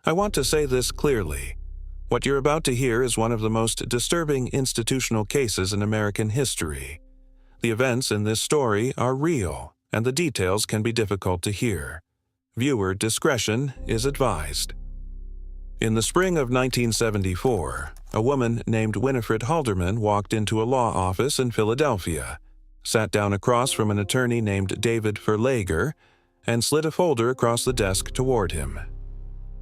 I want to say this clearly. What you're about to hear is one of the most disturbing institutional cases in American history. The events in this story are real, and the details can be difficult to hear. Viewer discretion is advised. In the spring of 1974, a woman named Winifred Halderman walked into a law office in Philadelphia, sat down across from an attorney named David Verlager, and slid a folder across the desk toward him.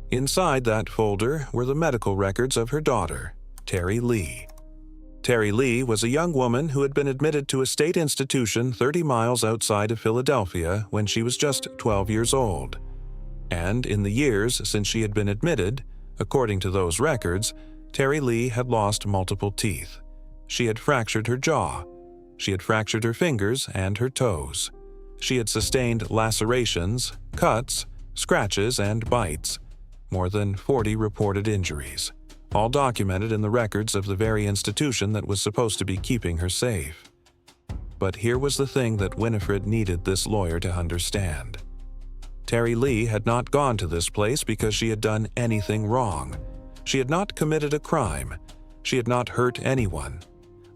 Inside that folder were the medical records of her daughter, Terri Lee. Terri Lee was a young woman who had been admitted to a state institution 30 miles outside of Philadelphia when she was just 12 years old. And in the years since she had been admitted, according to those records, Terri Lee had lost multiple teeth. She had fractured her jaw. She had fractured her fingers and her toes. She had sustained lacerations, cuts, scratches, and bites. More than 40 reported injuries, all documented in the records of the very institution that was supposed to be keeping her safe. But here was the thing that Winifred needed this lawyer to understand. Terri Lee had not gone to this place because she had done anything wrong. She had not committed a crime. She had not hurt anyone.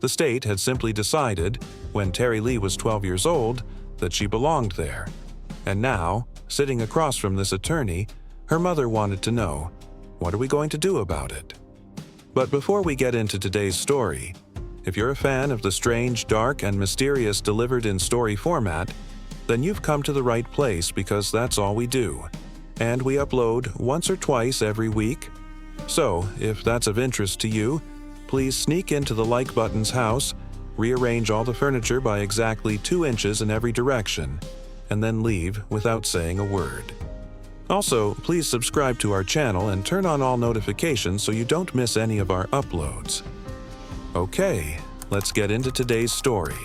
The state had simply decided, when Terri Lee was 12 years old, that she belonged there. And now, sitting across from this attorney, her mother wanted to know, what are we going to do about it? But before we get into today's story, if you're a fan of the strange, dark, and mysterious delivered in story format, then you've come to the right place because that's all we do. And we upload once or twice every week. So, if that's of interest to you, please sneak into the like button's house, rearrange all the furniture by exactly 2 inches in every direction, and then leave without saying a word. Also, please subscribe to our channel and turn on all notifications so you don't miss any of our uploads. Okay, let's get into today's story.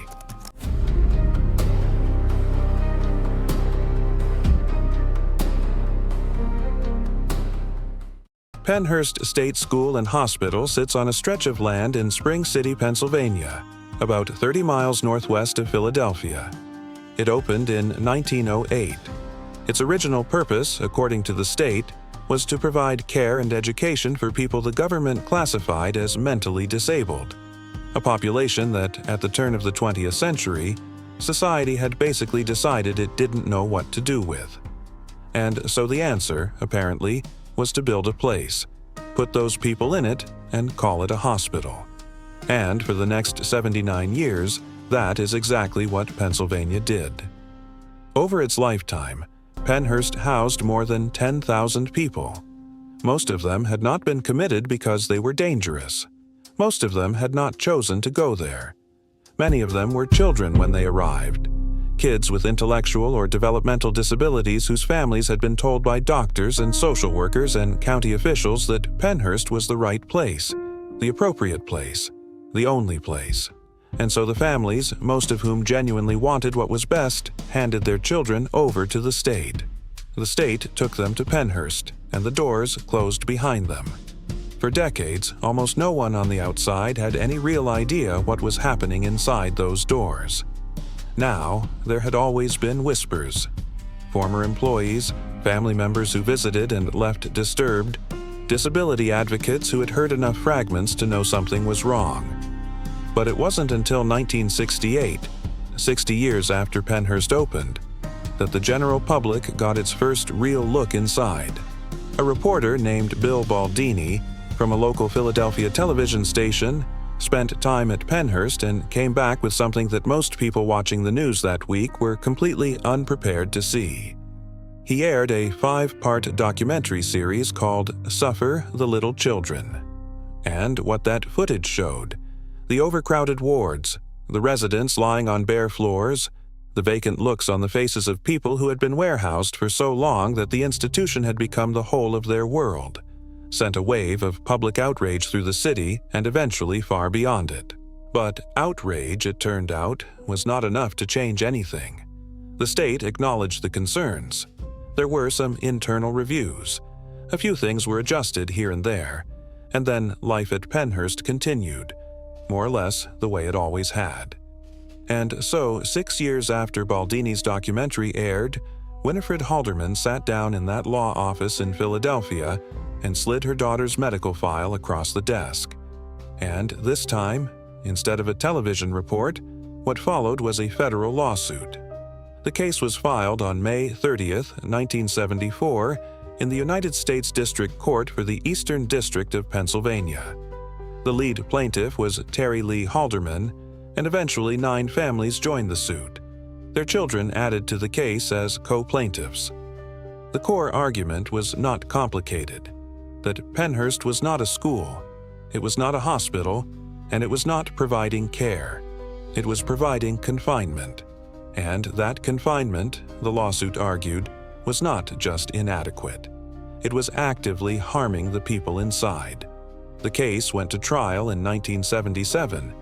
Pennhurst State School and Hospital sits on a stretch of land in Spring City, Pennsylvania, about 30 miles northwest of Philadelphia. It opened in 1908. Its original purpose, according to the state, was to provide care and education for people the government classified as mentally disabled, a population that, at the turn of the 20th century, society had basically decided it didn't know what to do with. And so the answer, apparently, was to build a place, put those people in it, and call it a hospital. And for the next 79 years, that is exactly what Pennsylvania did. Over its lifetime, Pennhurst housed more than 10,000 people. Most of them had not been committed because they were dangerous. Most of them had not chosen to go there. Many of them were children when they arrived. Kids with intellectual or developmental disabilities whose families had been told by doctors and social workers and county officials that Pennhurst was the right place, the appropriate place, the only place. And so the families, most of whom genuinely wanted what was best, handed their children over to the state. The state took them to Pennhurst, and the doors closed behind them. For decades, almost no one on the outside had any real idea what was happening inside those doors. Now, there had always been whispers. Former employees, family members who visited and left disturbed, disability advocates who had heard enough fragments to know something was wrong. But it wasn't until 1968, 60 years after Pennhurst opened, that the general public got its first real look inside. A reporter named Bill Baldini, from a local Philadelphia television station, spent time at Pennhurst and came back with something that most people watching the news that week were completely unprepared to see. He aired a 5-part documentary series called Suffer the Little Children. And what that footage showed: the overcrowded wards, the residents lying on bare floors, the vacant looks on the faces of people who had been warehoused for so long that the institution had become the whole of their world, sent a wave of public outrage through the city and eventually far beyond it. But outrage, it turned out, was not enough to change anything. The state acknowledged the concerns. There were some internal reviews. A few things were adjusted here and there, and then life at Pennhurst continued, more or less the way it always had. And so, 6 years after Baldini's documentary aired, Winifred Halderman sat down in that law office in Philadelphia and slid her daughter's medical file across the desk. And this time, instead of a television report, what followed was a federal lawsuit. The case was filed on May 30th, 1974, in the United States District Court for the Eastern District of Pennsylvania. The lead plaintiff was Terri Lee Halderman, and eventually 9 families joined the suit, their children added to the case as co-plaintiffs. The core argument was not complicated, that Pennhurst was not a school, it was not a hospital, and it was not providing care. It was providing confinement. And that confinement, the lawsuit argued, was not just inadequate. It was actively harming the people inside. The case went to trial in 1977,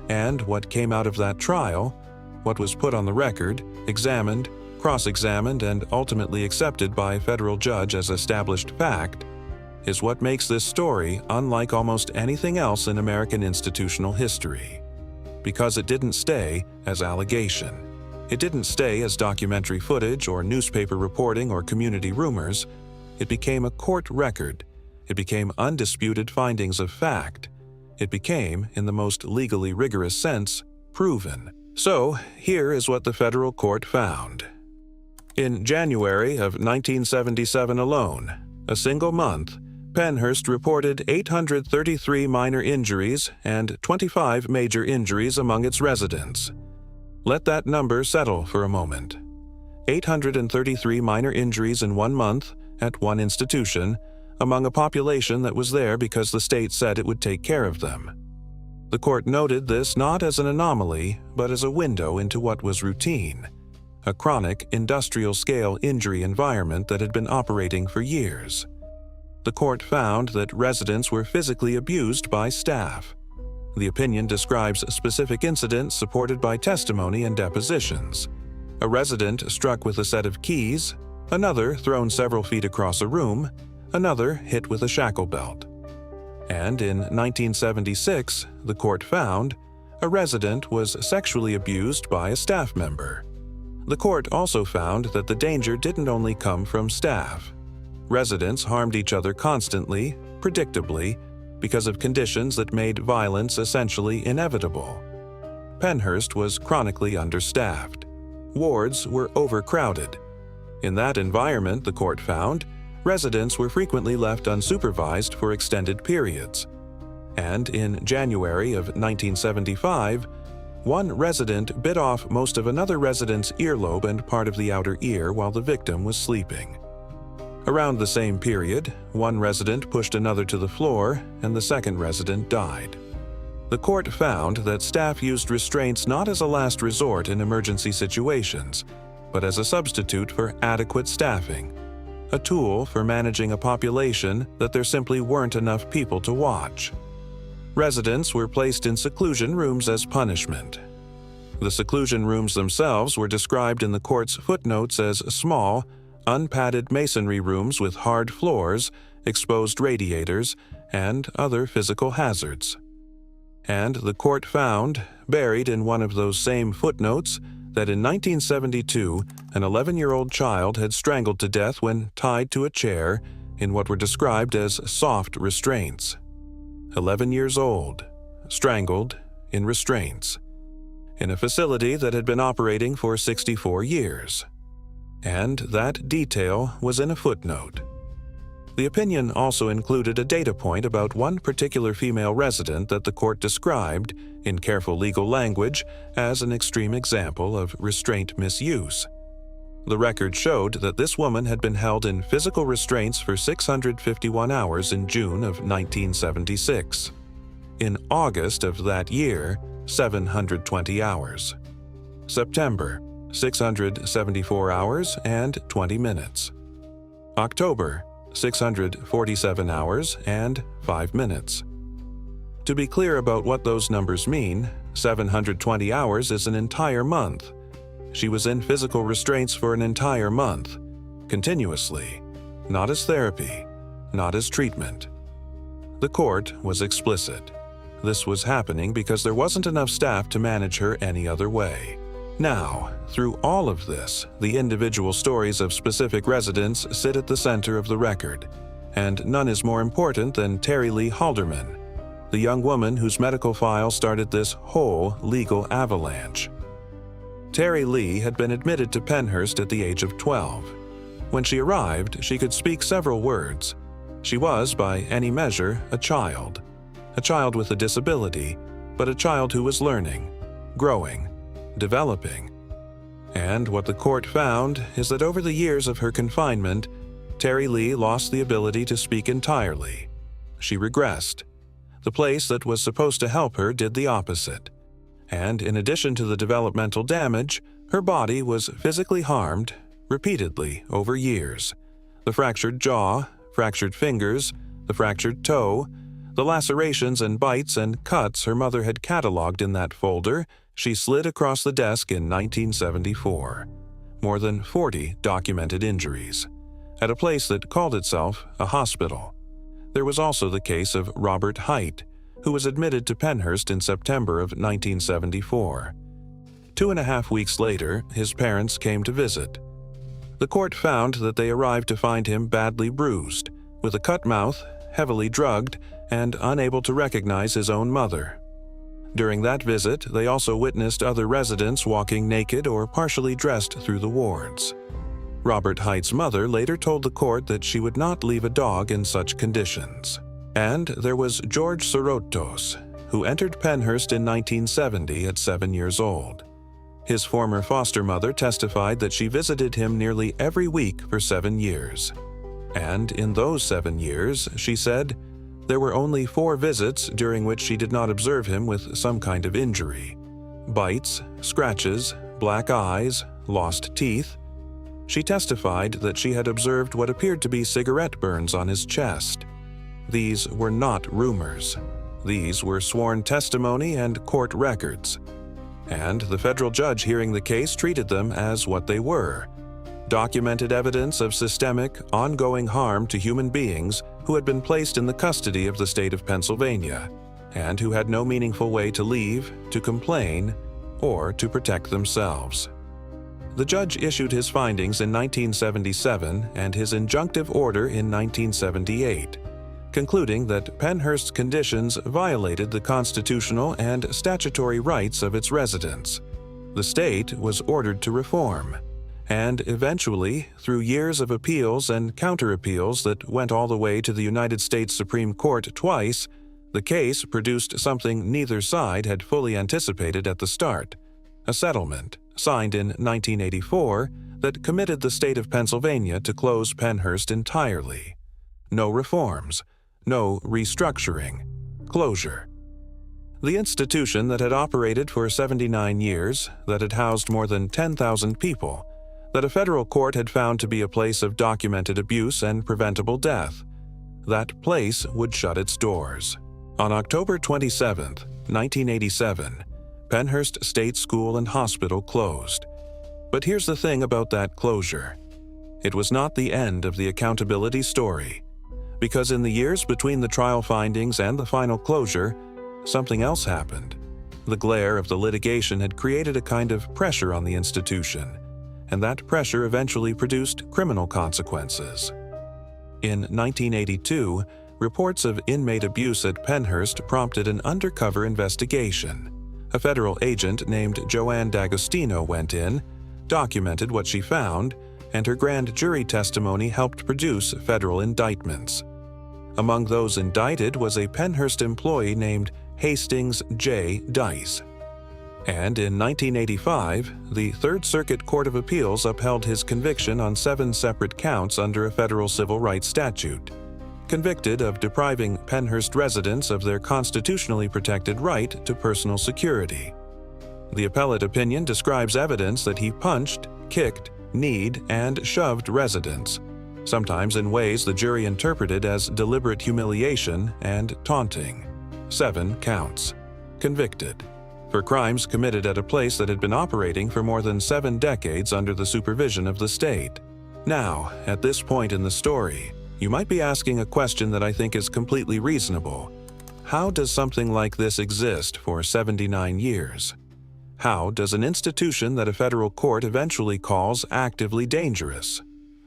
and what came out of that trial, what was put on the record, examined, cross-examined, and ultimately accepted by a federal judge as established fact, is what makes this story unlike almost anything else in American institutional history. Because it didn't stay as allegation. It didn't stay as documentary footage or newspaper reporting or community rumors. It became a court record. It became undisputed findings of fact. It became, in the most legally rigorous sense, proven. So, here is what the federal court found. In January of 1977 alone, a single month, Pennhurst reported 833 minor injuries and 25 major injuries among its residents. Let that number settle for a moment. 833 minor injuries in 1 month at one institution, among a population that was there because the state said it would take care of them. The court noted this not as an anomaly, but as a window into what was routine, a chronic industrial-scale injury environment that had been operating for years. The court found that residents were physically abused by staff. The opinion describes specific incidents supported by testimony and depositions. A resident struck with a set of keys, another thrown several feet across a room, another hit with a shackle belt. And in 1976, the court found a resident was sexually abused by a staff member. The court also found that the danger didn't only come from staff. Residents harmed each other constantly, predictably, because of conditions that made violence essentially inevitable. Pennhurst was chronically understaffed. Wards were overcrowded. In that environment, the court found, residents were frequently left unsupervised for extended periods. And in January of 1975, one resident bit off most of another resident's earlobe and part of the outer ear while the victim was sleeping. Around the same period, one resident pushed another to the floor, and the second resident died. The court found that staff used restraints not as a last resort in emergency situations, but as a substitute for adequate staffing, a tool for managing a population that there simply weren't enough people to watch. Residents were placed in seclusion rooms as punishment. The seclusion rooms themselves were described in the court's footnotes as small, unpadded masonry rooms with hard floors, exposed radiators, and other physical hazards. And the court found, buried in one of those same footnotes, that in 1972, an 11-year-old child had strangled to death when tied to a chair in what were described as soft restraints. 11 years old, strangled in restraints, in a facility that had been operating for 64 years. And that detail was in a footnote. The opinion also included a data point about one particular female resident that the court described, in careful legal language, as an extreme example of restraint misuse. The record showed that this woman had been held in physical restraints for 651 hours in June of 1976. In August of that year, 720 hours. September, 674 hours and 20 minutes. October, 647 hours and 5 minutes. To be clear about what those numbers mean, 720 hours is an entire month. She was in physical restraints for an entire month, continuously, not as therapy, not as treatment. The court was explicit. This was happening because there wasn't enough staff to manage her any other way. Now, through all of this, the individual stories of specific residents sit at the center of the record, and none is more important than Terri Lee Halderman, the young woman whose medical file started this whole legal avalanche. Terri Lee had been admitted to Pennhurst at the age of 12. When she arrived, she could speak several words. She was, by any measure, a child with a disability, but a child who was learning, growing, developing. And what the court found is that over the years of her confinement, Terri Lee lost the ability to speak entirely. She regressed. The place that was supposed to help her did the opposite. And in addition to the developmental damage, her body was physically harmed repeatedly over years. The fractured jaw, fractured fingers, the fractured toe, the lacerations and bites and cuts her mother had cataloged in that folder she slid across the desk in 1974. More than 40 documented injuries. At a place that called itself a hospital. There was also the case of Robert Height, who was admitted to Pennhurst in September of 1974. 2.5 weeks later, his parents came to visit. The court found that they arrived to find him badly bruised, with a cut mouth, heavily drugged, and unable to recognize his own mother. During that visit, they also witnessed other residents walking naked or partially dressed through the wards. Robert Height's mother later told the court that she would not leave a dog in such conditions. And there was George Sorotos, who entered Pennhurst in 1970 at 7 years old. His former foster mother testified that she visited him nearly every week for 7 years. And in those 7 years, she said, there were only 4 visits during which she did not observe him with some kind of injury. Bites, scratches, black eyes, lost teeth. She testified that she had observed what appeared to be cigarette burns on his chest. These were not rumors. These were sworn testimony and court records. And the federal judge hearing the case treated them as what they were: documented evidence of systemic, ongoing harm to human beings who had been placed in the custody of the state of Pennsylvania, and who had no meaningful way to leave, to complain, or to protect themselves. The judge issued his findings in 1977 and his injunctive order in 1978, concluding that Pennhurst's conditions violated the constitutional and statutory rights of its residents. The state was ordered to reform, and eventually, through years of appeals and counter-appeals that went all the way to the United States Supreme Court twice, the case produced something neither side had fully anticipated at the start: a settlement signed in 1984 that committed the state of Pennsylvania to close Pennhurst entirely. No reforms, no restructuring, closure. The institution that had operated for 79 years, that had housed more than 10,000 people, that a federal court had found to be a place of documented abuse and preventable death, that place would shut its doors. On October 27, 1987, Pennhurst State School and Hospital closed. But here's the thing about that closure. It was not the end of the accountability story, because in the years between the trial findings and the final closure, something else happened. The glare of the litigation had created a kind of pressure on the institution, and that pressure eventually produced criminal consequences. In 1982, reports of inmate abuse at Pennhurst prompted an undercover investigation. A federal agent named Joanne D'Agostino went in, documented what she found, and her grand jury testimony helped produce federal indictments. Among those indicted was a Pennhurst employee named Hastings J. Dice. And in 1985, the Third Circuit Court of Appeals upheld his conviction on 7 separate counts under a federal civil rights statute, convicted of depriving Pennhurst residents of their constitutionally protected right to personal security. The appellate opinion describes evidence that he punched, kicked, kneed, and shoved residents, sometimes in ways the jury interpreted as deliberate humiliation and taunting. 7 counts. Convicted. For crimes committed at a place that had been operating for more than 7 decades under the supervision of the state. Now, at this point in the story, you might be asking a question that I think is completely reasonable. How does something like this exist for 79 years? How does an institution that a federal court eventually calls actively dangerous,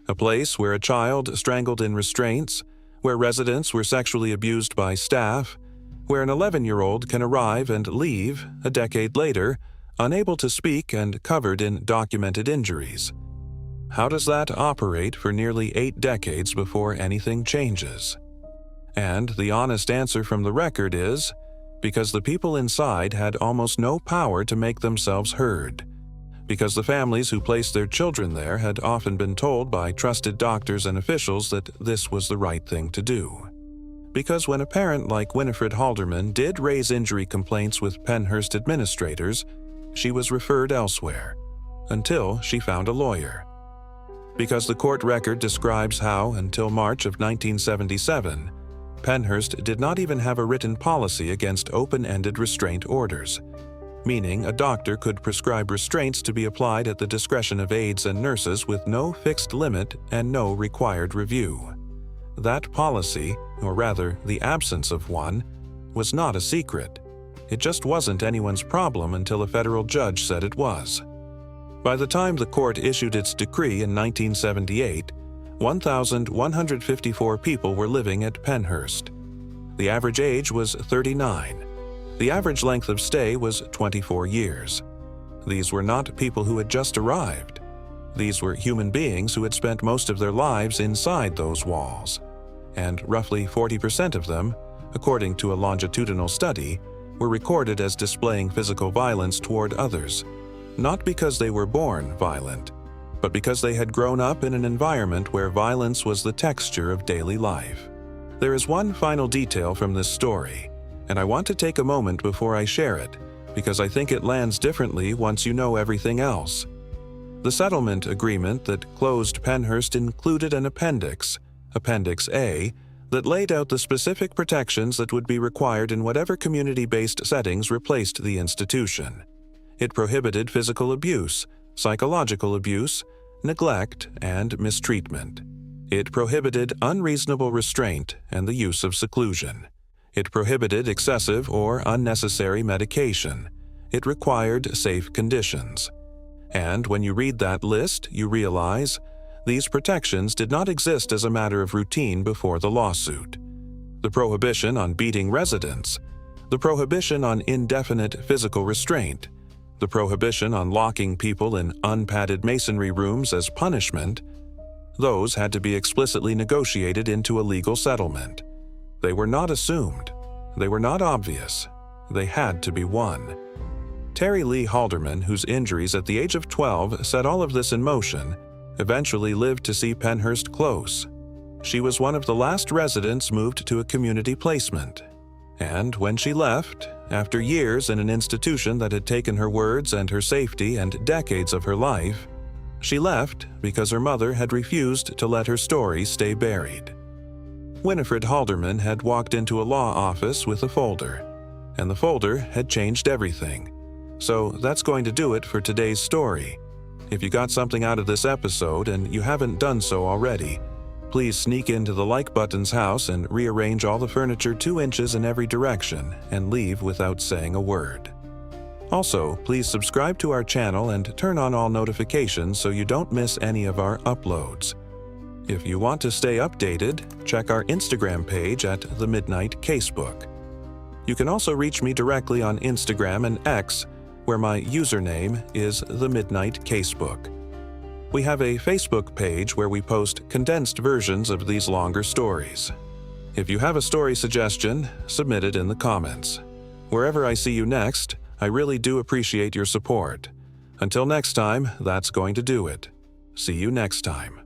a place where a child strangled in restraints, where residents were sexually abused by staff, where an 11-year-old can arrive and leave a decade later, unable to speak and covered in documented injuries? How does that operate for nearly 8 decades before anything changes? And the honest answer from the record is, because the people inside had almost no power to make themselves heard. Because the families who placed their children there had often been told by trusted doctors and officials that this was the right thing to do. Because when a parent like Winifred Halderman did raise injury complaints with Pennhurst administrators, she was referred elsewhere, until she found a lawyer. Because the court record describes how, until March of 1977, Pennhurst did not even have a written policy against open-ended restraint orders, meaning a doctor could prescribe restraints to be applied at the discretion of aides and nurses with no fixed limit and no required review. That policy, or rather the absence of one, was not a secret. It just wasn't anyone's problem until a federal judge said it was. By the time the court issued its decree in 1978, 1,154 people were living at Pennhurst. The average age was 39. The average length of stay was 24 years. These were not people who had just arrived. These were human beings who had spent most of their lives inside those walls. And roughly 40% of them, according to a longitudinal study, were recorded as displaying physical violence toward others, not because they were born violent, but because they had grown up in an environment where violence was the texture of daily life. There is one final detail from this story, and I want to take a moment before I share it, because I think it lands differently once you know everything else. The settlement agreement that closed Pennhurst included an appendix, Appendix A, that laid out the specific protections that would be required in whatever community-based settings replaced the institution. It prohibited physical abuse, psychological abuse, neglect, and mistreatment. It prohibited unreasonable restraint and the use of seclusion. It prohibited excessive or unnecessary medication. It required safe conditions. And when you read that list, you realize these protections did not exist as a matter of routine before the lawsuit. The prohibition on beating residents, the prohibition on indefinite physical restraint, the prohibition on locking people in unpadded masonry rooms as punishment, those had to be explicitly negotiated into a legal settlement. They were not assumed. They were not obvious. They had to be won. Terri Lee Halderman, whose injuries at the age of 12 set all of this in motion, eventually lived to see Pennhurst close. She was one of the last residents moved to a community placement. And when she left, after years in an institution that had taken her words and her safety and decades of her life, she left because her mother had refused to let her story stay buried. Winifred Halderman had walked into a law office with a folder, and the folder had changed everything. So that's going to do it for today's story. If you got something out of this episode and you haven't done so already, please sneak into the like button's house and rearrange all the furniture 2 inches in every direction and leave without saying a word. Also, please subscribe to our channel and turn on all notifications so you don't miss any of our uploads. If you want to stay updated, check our Instagram page at The Midnight Casebook. You can also reach me directly on Instagram and X, where my username is The Midnight Casebook. We have a Facebook page where we post condensed versions of these longer stories. If you have a story suggestion, submit it in the comments. Wherever I see you next, I really do appreciate your support. Until next time, that's going to do it. See you next time.